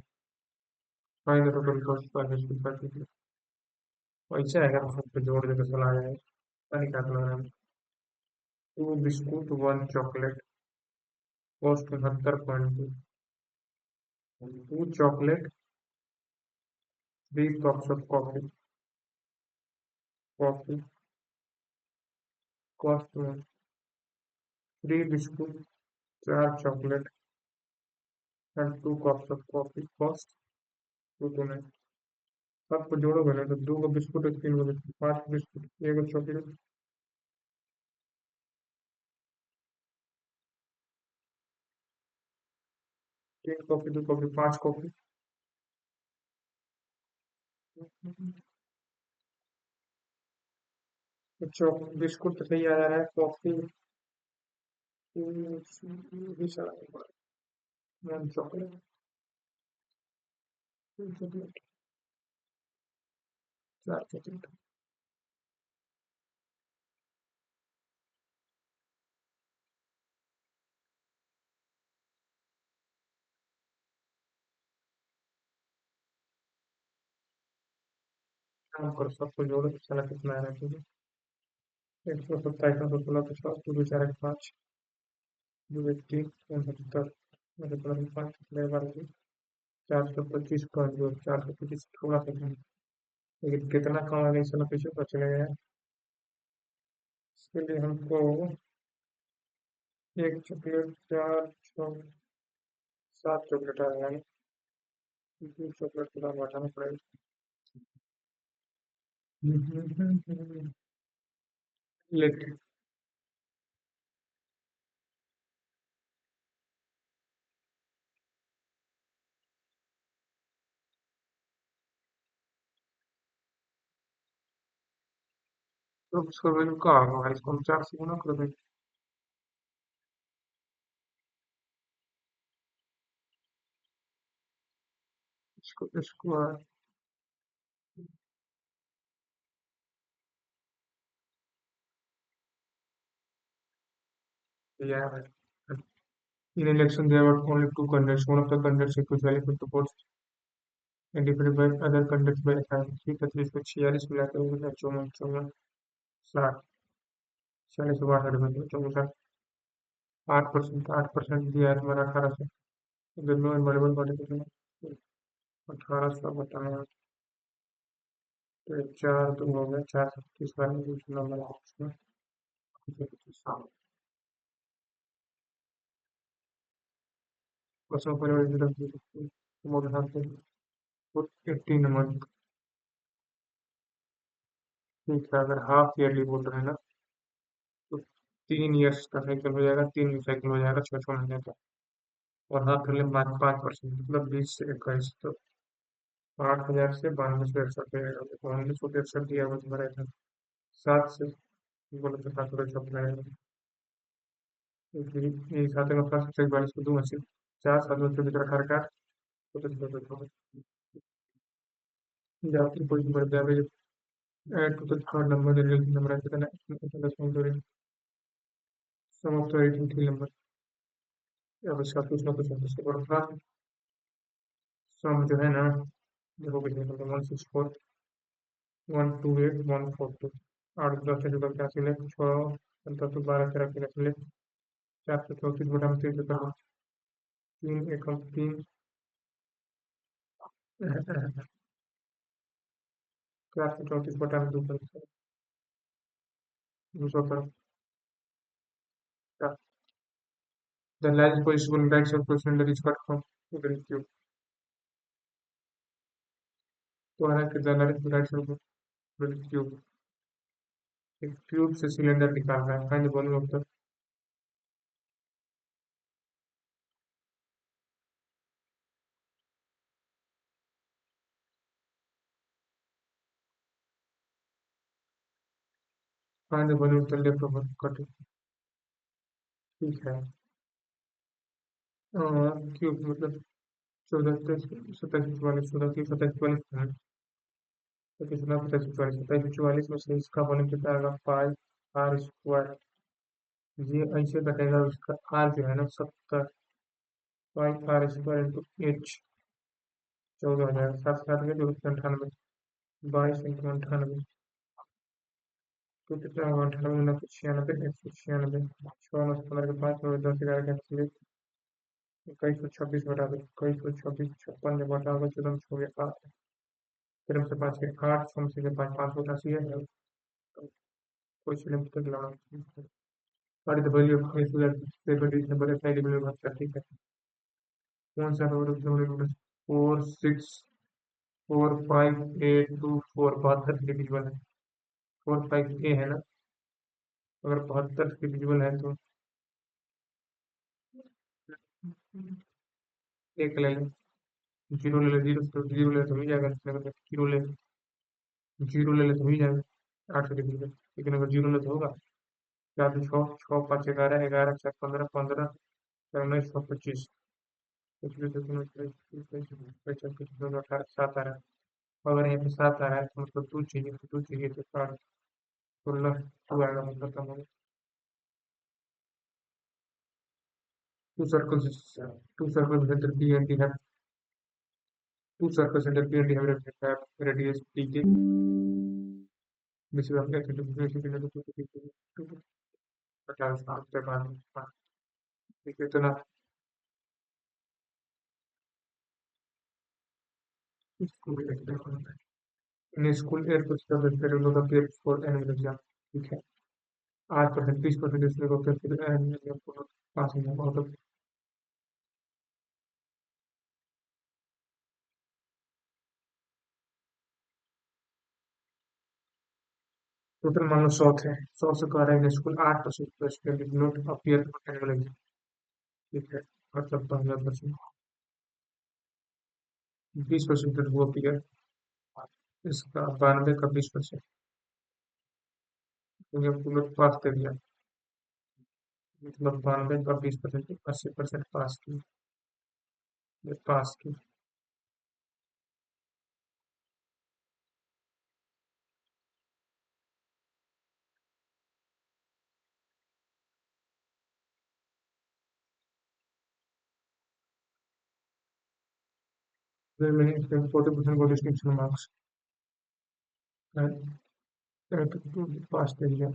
find the total cost per biscuit का। वैसे आएगा तो सब पे जोड़ देकर चला जाएगा पानी काट लो आराम से। 2 biscuit 1 chocolate cost 69.2 2 chocolate 3 cups of coffee cost 3 biscuit 4 chocolate and 2 cups of coffee cost 229। सबको जोड़ोगे ना तो 2 को बिस्कुट और 3 को biscuit 5 biscuit 1 chocolate 3 coffee 2 coffee 5 coffee. तो बिस्कुट तो सही आ रहा है कॉफी भी सारा 1 चॉकलेट 2 चॉकलेट 4 चॉकलेट। काम करो सबको जोड़ो तो साला कितना आ रहा है तुझे 127 में 16 तो 4 2 4 5 2 3 69 मेरे पास 5 मेरे पास 425 का जो 425 थोड़ा सा कम लेकिन कितना कम है नहीं साला पीछे पहुंच चले गया। इसके लिए हमको एक चॉकलेट 4 6 7 चॉकलेट आ रहा है 2 चॉकलेट थोड़ा घटाना पड़ेगा। लेकिन तो उसका वैल्यू कहाँ होगा इसको हम 4 से गुना कर देंगे। इसको दिया है। In election, there were only two candidates. One of the candidates was elected to post and defeated by other candidates by a three का 346 मिलाकर हो गया 54 54 60 40 से 62 54 8%, 8% दिया है तुम्हारा 1800। दोनों इनवर्टेबल पार्टिकल 1800 बताया। तो चार तुम हो गया, 436 वाले कुछ नंबर है इसमें। उसमें परिवर्तित कर सकते हैं। तुम उठाते हो 18 नंबर। ठीक है, अगर हाफ ईयरली बोल रहे हैं ना, तो 3 ईयर्स का साइकिल हो जाएगा, 3 साइकिल हो जाएगा 6 6 महीने का। और हाफ ईयरली 5%, मतलब 20 से 21, तो 8,000 से 92 से 61 रहेगा। तो 1963 दिया हुआ तुम्हारा था। 7 से बोले तो 7 रुपये रहेगा। ये सात में अपना 142 को दूं 80, 4 7 बच्चों की तरह काट, तो जाती कोई बढ़ जाएगा। Add to the third number the real number ऐसे करना है, दस minute sum of the 83 number. अब इसका कुछ ना कुछ हमसे पड़ता। सम जो है ना, देखो कितने का 164 128 142। 8 10 का क्या ले, 6 7 12 13 के ले, 434 बटा 30 का 3 एकम 3। 434 बटा 2 200 का। The largest possible index of cylinder is cut from the cube. तो है कि the largest index of the cube, एक ट्यूब से सिलेंडर निकालना है, find the volume of the. Find the volume of the left over cut. ठीक है, cube मतलब 14 27 44, 14 की 27 44 तो कितना 27 44 27 44 में से इसका वॉल्यूम कितना आएगा, 5 r स्क्वायर। ये ऐसे कटेगा, उसका आर जो है ना 70, 5 r स्क्वायर इंटू एच 14 हो जाएगा। 7 7 के 298, 22 इंटू 98, तो कितना होगा, 98 9 96 196, 6 9 15 के 5 9 10 11 के 21 26 बटा 2, 21 26 56 बटा होगा, 14 6 8। फिर हमसे 5 के 8, 6 से 5 588 है। तो कोई सिलेंडर तक लगा। और the value of S paper is number of side value भाग ठीक है। कौन सा नंबर 4 6 4 5 8 2 4 72 डिविजिबल है। 4 5 ए है ना, अगर 72 डिविजिबल है तो एक ले लें। जीरो ले ले, जीरो तो जीरो ले तो हो ही जाएगा, जीरो ले, जीरो ले ले तो हो ही जाएगा 8 से डिविजिबल। लेकिन अगर जीरो ले तो होगा, 4 2 6 6 5 11 11 4 15 15 4 19 6 25, 18 7 आ रहा है। अगर यहाँ पे 7 आ रहा है तो मतलब 2 चाहिए, तो 2 चाहिए तो 4 16 2 आएगा, मतलब कम होगा। To circles to circles center P and D have two circles center P and D have radius dk. This is आपका पचास आपके बाद। हाँ, ठीक है, तो ना स्कूल इन स्कूल एयर कुछ का बेहतर लोग अपीयर फॉर एनुअल एग्जाम। ठीक है, 8% 30% इसमें को फिर एनुअल एग्जाम को पास होना बहुत। टोटल मान लो 100 थे, 100 से कह रहे हैं school 8% did not appear for annual exam. ठीक है, मतलब 15%, 20% वो अपीयर, इसका 92 का 20%, तो जब लोग पास कर दिया, मतलब 92 का 20%, 80% पास की, ये पास की। फिर मैंने इसमें 40% को डिस्टिंक्शन मार्क्स पास कर दिया।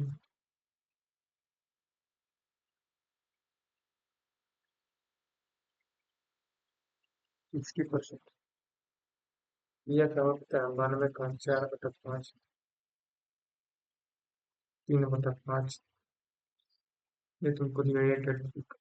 60%। यह क्या होता है? 92 का 4/5, 3/5। ये तुमको दिया 8/8।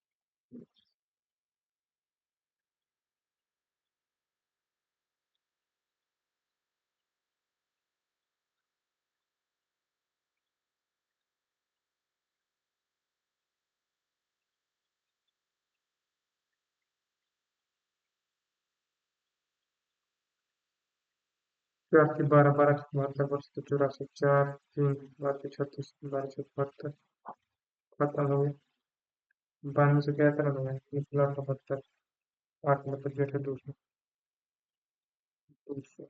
चौरासी, 12, 12 72, 4, 3, 12, 36, 12, 72। खत्म हो गया। 92 से क्या तरह हो गया? निकला 72। 8 मतलब जेठे 200। 200।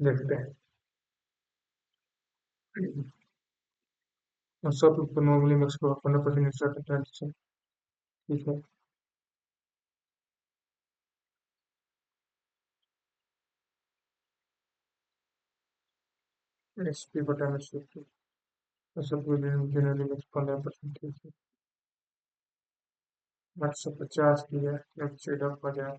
देखते हैं। और सब को नॉर्मली मिक्स को 15% एक्स्ट्रा करता है। ठीक है। एसपी बटा में से और सब को जनरली मिक्स 15%। ठीक है। 850 की है। एक से डब हो जाए।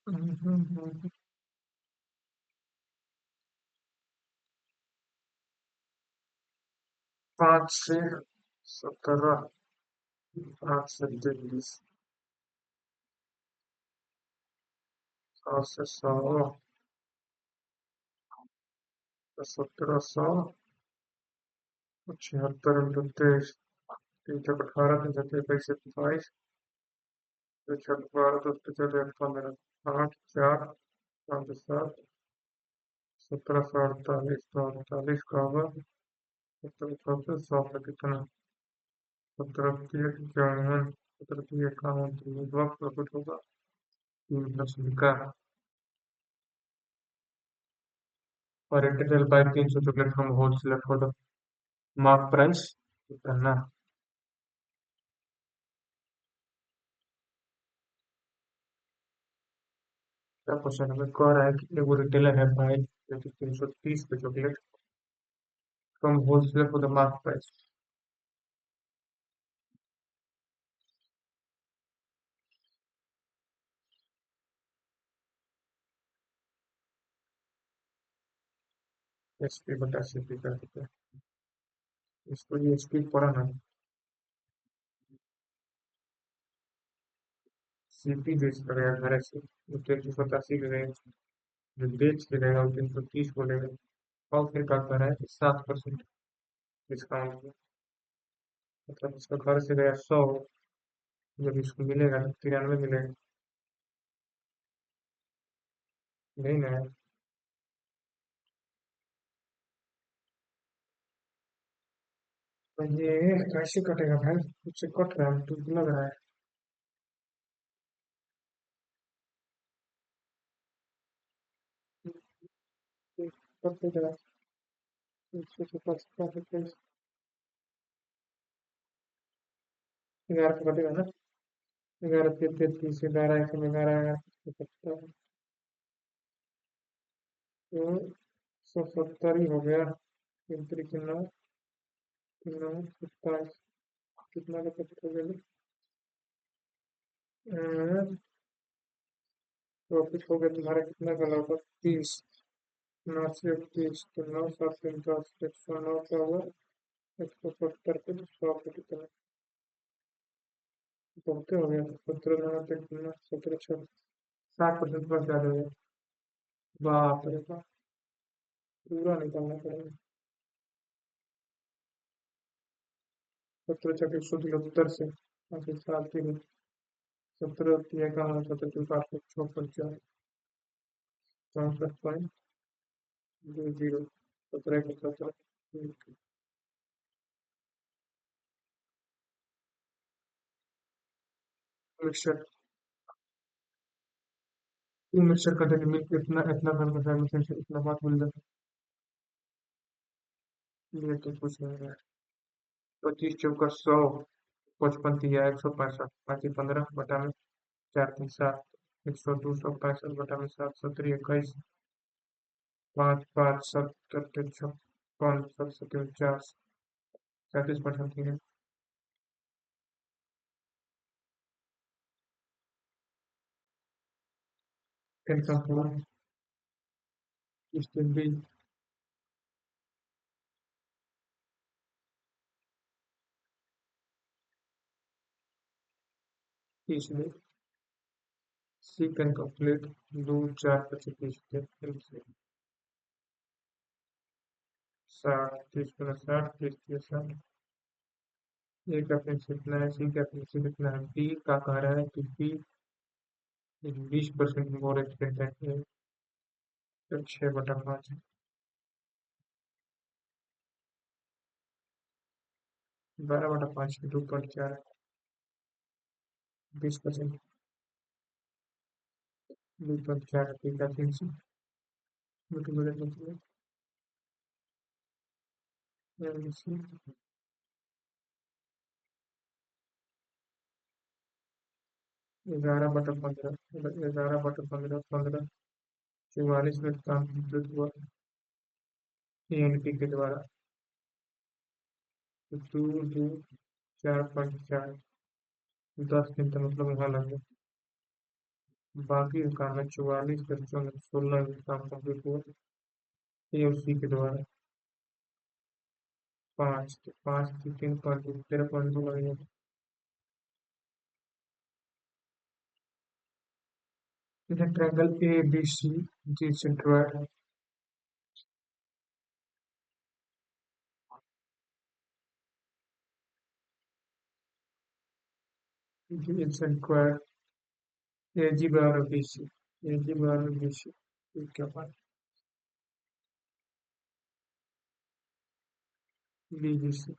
हम्म। 5 से 17। 8 से 23। 7 से 100। 1700। 76 × 23। 3 × 18, 3 × 22। छठ 12, 10 × 15। 8, 4, 5, 7। 1748। तो 48 का होगा। 17 100 कितना? 17 × 3 = 51। 17 × 3 = 51। तो वक्त प्रॉफिट होगा 3% का। और integral buy 300 chocolate from wholesaler for the mark price करना। क्या क्वेश्चन हमें कह रहा है कि एगो रिटेलर है भाई जो कि 330 पे chocolate from wholesaler for the mark price. SP बटा सीपी कर देते हैं। इसको ये एसपी पढ़ा ना। सीपी बेच करेगा घर से वो 385 ले रहे हैं। जो बेच के रहेगा वो 330 बोलेगा। और फिर क्या कर रहा है? 7% डिस्काउंट में। मतलब इसका घर से गया 100। जब इसको मिलेगा तो 93 मिलेगा। नहीं ना। तो ये कैसे कटेगा भाई? कुछ कट रहा है तो लग रहा है। कट तो रहा है। 150 11 पे कटेगा ना। 11 3 33 से 11 1 11 11 तो 170 ही हो गया। 3 3 9। 9 27। कितना का प्रॉफिट हो गया? प्रॉफिट हो गया तुम्हारा कितना का लगभग 30। 9 से 30 तो 9 7 3 10 109 का हुआ। 170 पे तो 100 पे कितना? बहुत हो गया। 17 9 17 6। 60% पर ज्यादा हो गया। बाप रे बाप। पूरा निकालना पड़ेगा। 17 1 173 से आगे 7 दिन। 17 का 17 4 6 64.20। 17 1 17। मिक्सचर। टू मिक्सचर का देंगे मिल्क इतना इतना कर देता है मिक्सचर से इतना बात मिल जाता है। ये तो कुछ नहीं है। 25 × 100। 55 × 165। 5 15 बटा में 4 3 7। 100 265 बटा में 7 7 21। 5 5 7 3 56। 37% है। इनका पूरा इस दिन भी 30 दिन। चिकन कटलेट 2 4 25 दिन। 60 30 × 60 30 30 60। ए का प्रिंसिपल कितना है, सी का प्रिंसिपल कितना है, बी का कह रहा है कि बी 20% मोर एक्सपेंस है। तो 6/5 है। 12/5 2.4। 20%। 2.4 बी का प्रिंसिपल। मतलब 11/15। 11/15 44 मिनट काम कंप्लीट हुआ एएनपी के द्वारा। तो 2 2 4.4 10 दिन का मतलब वहाँ लग गया। बाकी का काम है 44 × 16 काम कंप्लीट हुआ ये उसी के द्वारा। 5 5 3.2 13.2 लगेगा। इधर triangle A B C G centroid G centroid A G बराबर बी सी। ए जी बराबर बी सी। क्या बात। B B C.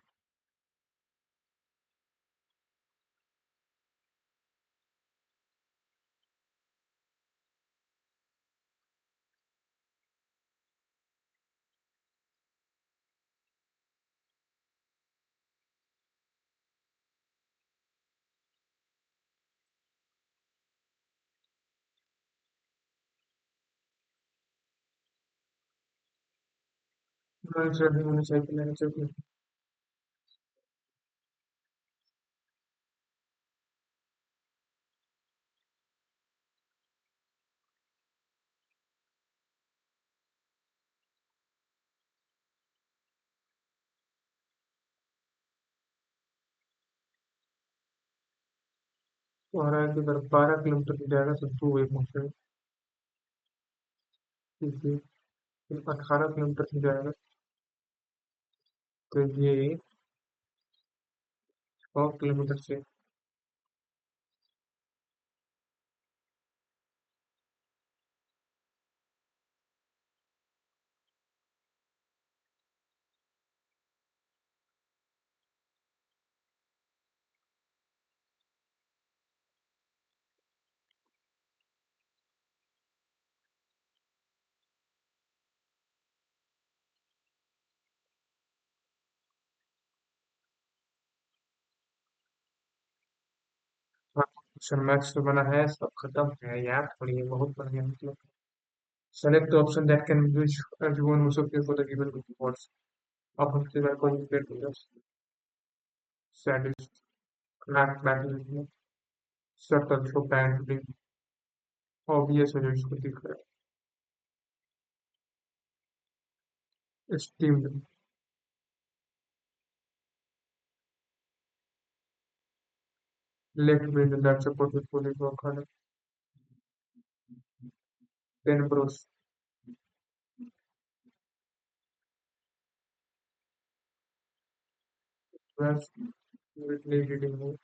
Non stretching होनी चाहिए लेना चाहिए। तो हमारा है कि अगर 12 किलोमीटर की जाएगा तो 2 वे पहुंचेगा। इसलिए 18 किलोमीटर की जाएगा तो ये 6 किलोमीटर से। क्वेश्चन मैथ्स से बना है सब खत्म है यार थोड़ी है बहुत बढ़िया मतलब। Select the option that can which everyone also pay for the given rewards. अब हम से कोई paid plus sadist clap battle circle show pant obvious है जो इसको दिख रहा है steamed left brain that support with full work pen bros was fluently reading it.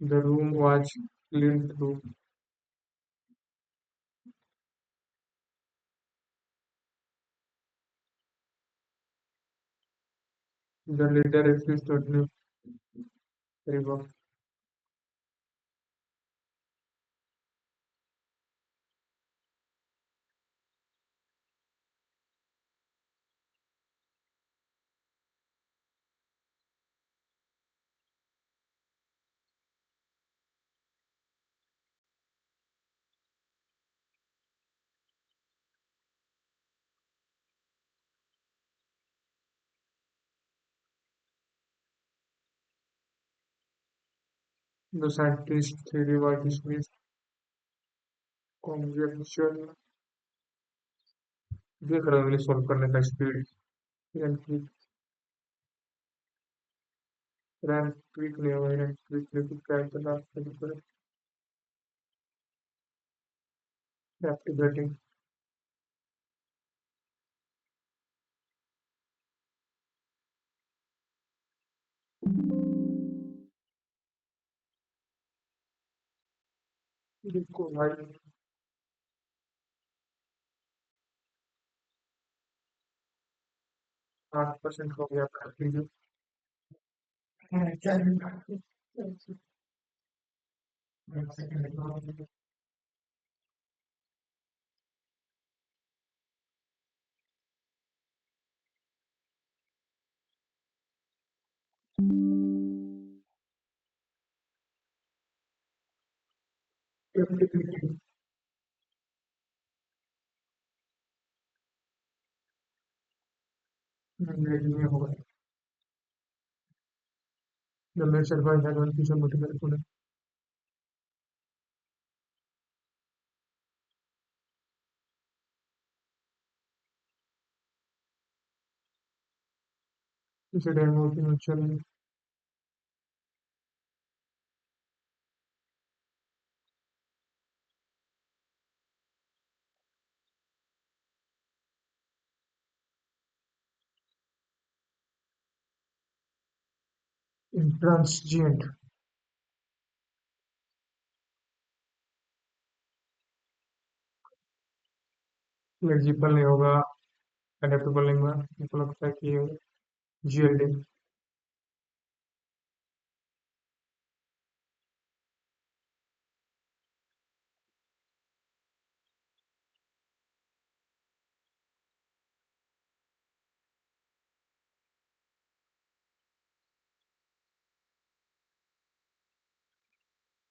The room was cleaned through. The leader refused to admit rebuff. The scientist theory was dismissed. Conjecture देख रहा हूँ English solve करने का speed rank quick rank quick नहीं होगा rank quick लेकिन क्या करना है एक्टिवेटिंग देखो भाई 8% हो गया कर लीजिए क्या नहीं होगा जब मैं सरवाइव है तो पीछे मोटिवेट इसे डेमो की चल इंट्रांसिएंट फ्लेक्सिबल नहीं होगा अडेप्टेबल नहीं होगा मुझको लगता है कि जीएलडी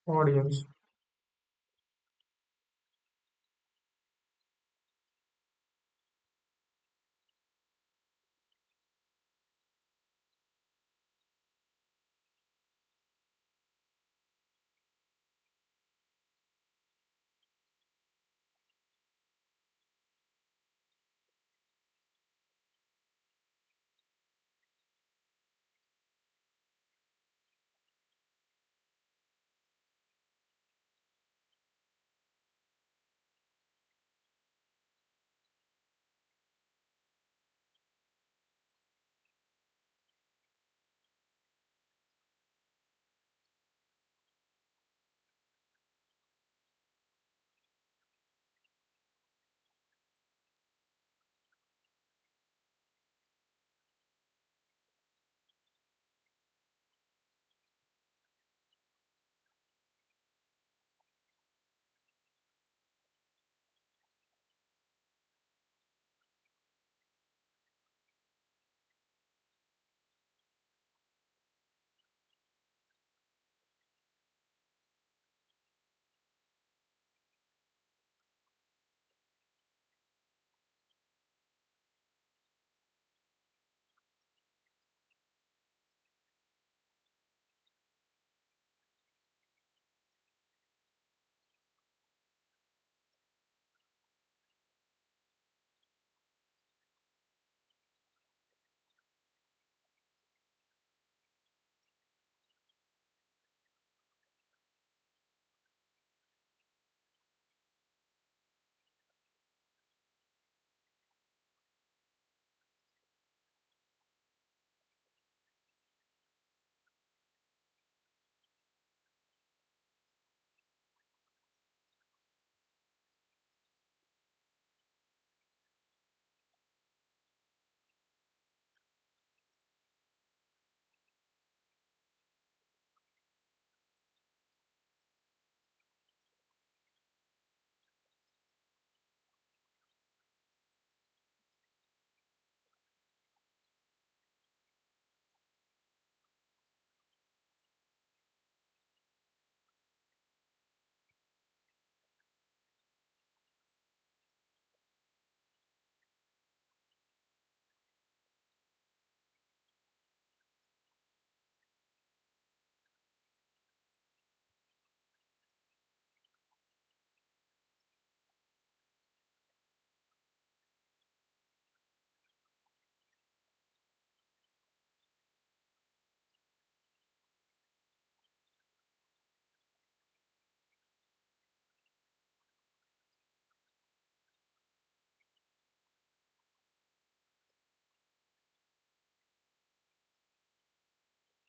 ऑडियंस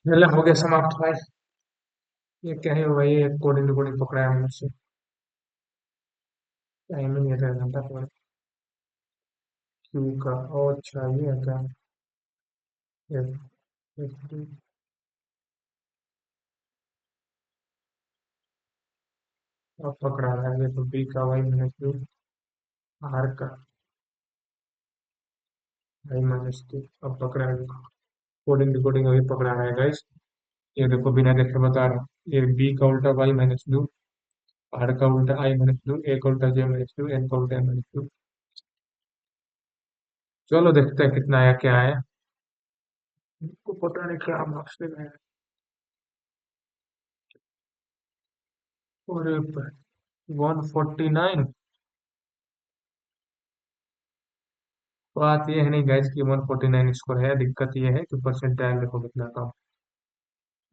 चलो हो गया समाप्त भाई। ये क्या है भाई, ये कोडिंग रिकॉर्डिंग पकड़ा है मुझसे। टाइम ही नहीं था, घंटा पर। क्यू का, ओ अच्छा ये है क्या। एक, एक, अब पकड़ा रहा है, ये तो बी का वाई माइनस क्यू, आर का वाई माइनस क्यू। अब पकड़ा है, कोडिंग रिकॉर्डिंग अभी पकड़ा रहा है गाइस। ये देखो बिना देखे बता रहा हूँ। ये बी का उल्टा वाई माइनस क्यू, आर का उल्टा आई माइनस क्यू, ए का उल्टा जे माइनस क्यू, एन का उल्टा एम माइनस क्यू। चलो देखते हैं कितना आया क्या आया। इनको पता नहीं क्या मार्क्स देना है। और 149। बात ये है नहीं गाइज कि 149 स्कोर है, दिक्कत ये है कि परसेंटाइल देखो कितना कम।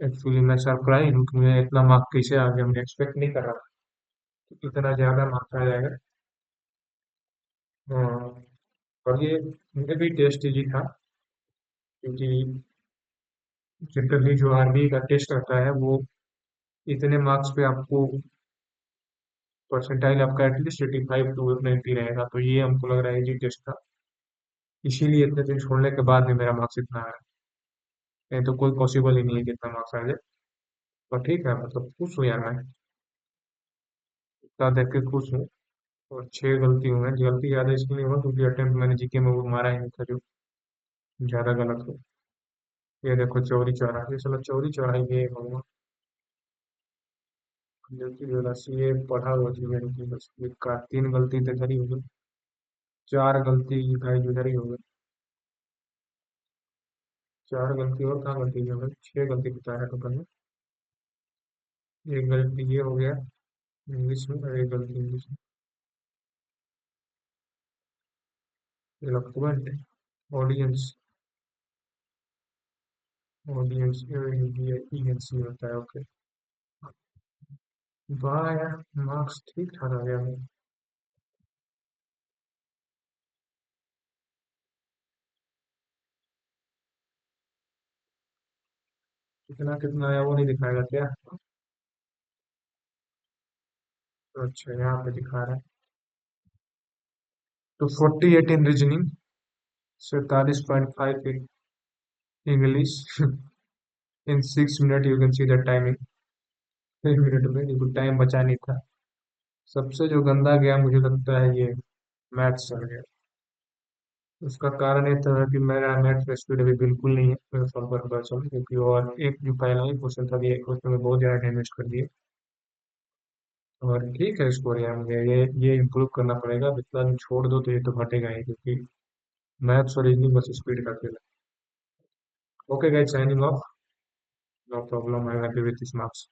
एक्चुअली मैं सरप्राइज हूँ कि मुझे इतना मार्क कैसे आ गया, मैं एक्सपेक्ट नहीं कर रहा था कि इतना ज्यादा मार्क्स आ जाएगा। हाँ, और ये भी टेस्ट इजी था, क्योंकि जनरली जो आरबी का टेस्ट रहता है वो इतने मार्क्स पे आपको परसेंटाइल आपका एटलीस्ट 85 to 90 रहेगा, तो ये हमको लग रहा है इजी टेस्ट था। इसीलिए इतने दिन छोड़ने के बाद भी मेरा मार्क्स इतना आया। नहीं तो कोई पॉसिबल ही नहीं है कि इतना मार्क्स आ जाए। पर ठीक है, मतलब खुश हूँ यार मैं, इतना देख के खुश हूँ। और 6 गलती हुई हैं, गलती ज़्यादा इसलिए हुआ क्योंकि अटेम्प्ट मैंने जीके में वो मारा ही नहीं था जो ज़्यादा गलत हो। ये देखो चौरी चौरा, ये चलो चौरी चौरा ये होगा। गलती जरा सी ये पढ़ा हुआ चीज़ है कि बस ये का 3 गलती तो इधर ही हो गई, 4 गलती भाई इधर ही हो गई। 4 गलती और कहाँ गलती हो गई, 6 गलती बता रहा टोटल में। एक गलती ये हो गया इंग्लिश में, और एक गलती इंग्लिश में। इलेक्ट्रोमेंट, ऑडियंस, ऑडियंस ई होता है, ओके। वाह यार, मार्क्स ठीक ठाक आ गया है। कितना कितना आया वो नहीं दिखाएगा क्या। तो अच्छा यहाँ पे दिखा रहा है। तो 48 इन reasoning, 47.5 in English, in 6 minute you can see the timing. 6 minute में बिल्कुल टाइम बचा नहीं था। सबसे जो गंदा गया मुझे लगता है ये मैथ्स चल गया। उसका कारण ये था कि मेरा मैथ्स में स्पीड अभी बिल्कुल नहीं है, मैं सॉल्व कर पा चलूँ, क्योंकि और एक जो पहला ही क्वेश्चन था ये क्वेश्चन में बहुत ज़्यादा टाइम वेस्ट कर दिए। और ठीक है स्कोर यार, मुझे ये इम्प्रूव करना पड़ेगा, इतना दिन छोड़ दो तो ये तो घटेगा ही, क्योंकि मैथ्स और रीजनिंग बस स्पीड का खेल है। Okay guys, signing off. No problem, I am happy with this marks.